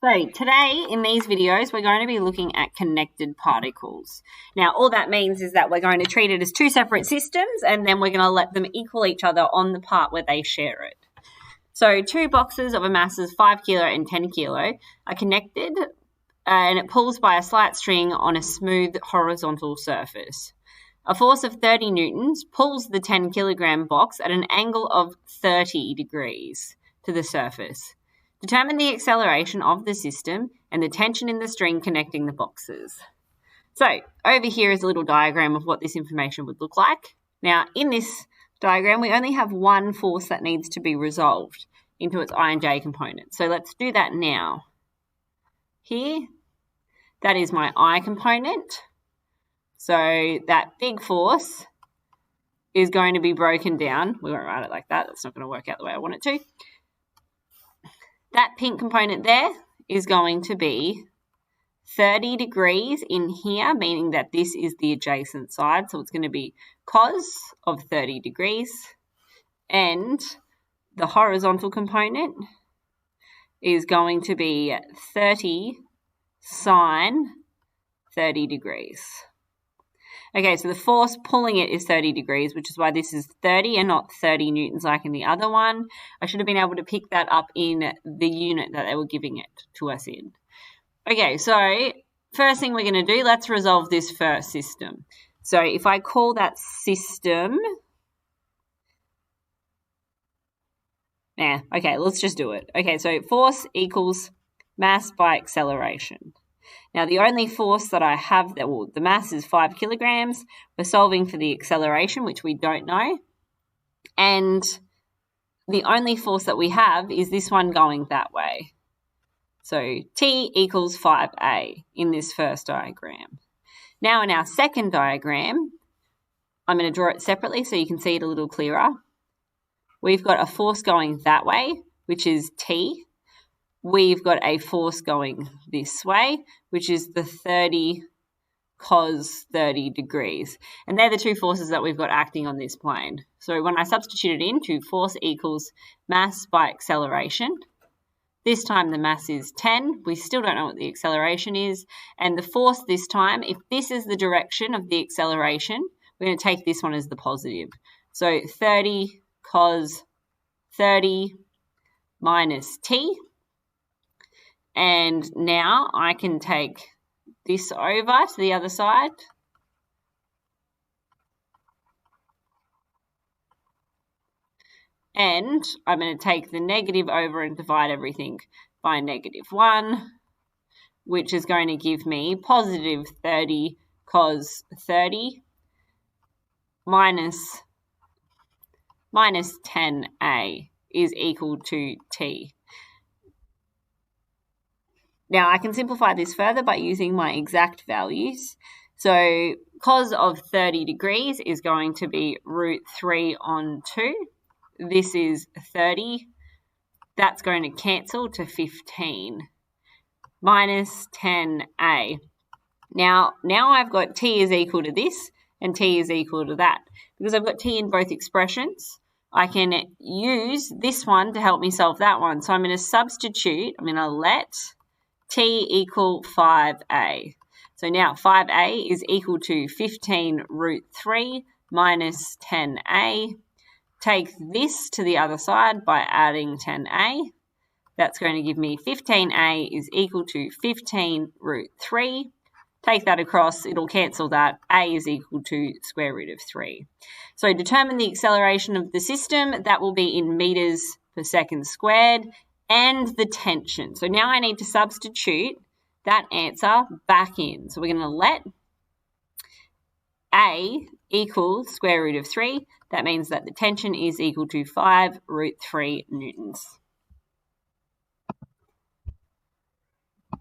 So today in these videos, we're going to be looking at connected particles. Now, all that means is that we're going to treat it as two separate systems and then we're going to let them equal each other on the part where they share it. So two boxes of a masses 5 kilo and 10 kilo are connected and it pulls by a slight string on a smooth horizontal surface. A force of 30 newtons pulls the 10 kilogram box at an angle of 30 degrees to the surface. Determine the acceleration of the system and the tension in the string connecting the boxes. So over here is a little diagram of what this information would look like. Now in this diagram we only have one force that needs to be resolved into its I and J components. So let's do that now. Here, that is my I component. So that big force is going to be broken down. We won't write it like that. That's not going to work out the way I want it to. That pink component there is going to be 30 degrees in here, meaning that this is the adjacent side. So it's going to be cos of 30 degrees. And the horizontal component is going to be 30 sine 30 degrees. Okay, so the force pulling it is 30 degrees, which is why this is 30 and not 30 newtons like in the other one. I should have been able to pick that up in the unit that they were giving it to us in. Okay, so first thing we're going to do, let's resolve this first system. So if I call that system, okay, let's just do it. Okay, so force equals mass by acceleration. Now, the only force that I have, the mass is 5 kilograms. We're solving for the acceleration, which we don't know. And the only force that we have is this one going that way. So T equals 5A in this first diagram. Now, in our second diagram, I'm going to draw it separately so you can see it a little clearer. We've got a force going that way, which is T. We've got a force going this way, which is the 30 cos 30 degrees. And they're the two forces that we've got acting on this plane. So when I substitute it into force equals mass by acceleration, this time the mass is 10. We still don't know what the acceleration is. And the force this time, if this is the direction of the acceleration, we're going to take this one as the positive. So 30 cos 30 minus T. And now I can take this over to the other side. And I'm going to take the negative over and divide everything by -1, which is going to give me positive 30 cos 30 minus 10A is equal to T. Now, I can simplify this further by using my exact values. So cos of 30 degrees is going to be √3 on 2. This is 30. That's going to cancel to 15 minus 10A. Now I've got T is equal to this and T is equal to that. Because I've got T in both expressions, I can use this one to help me solve that one. So I'm going to substitute, I'm going to let T equal 5A. So now 5A is equal to 15 √3 minus 10A. Take this to the other side by adding 10A. That's going to give me 15A is equal to 15 √3. Take that across, it'll cancel that. A is equal to square root of 3. So determine the acceleration of the system. That will be in meters per second squared. And the tension. So now I need to substitute that answer back in. So we're going to let A equal square root of 3. That means that the tension is equal to 5 √3 newtons.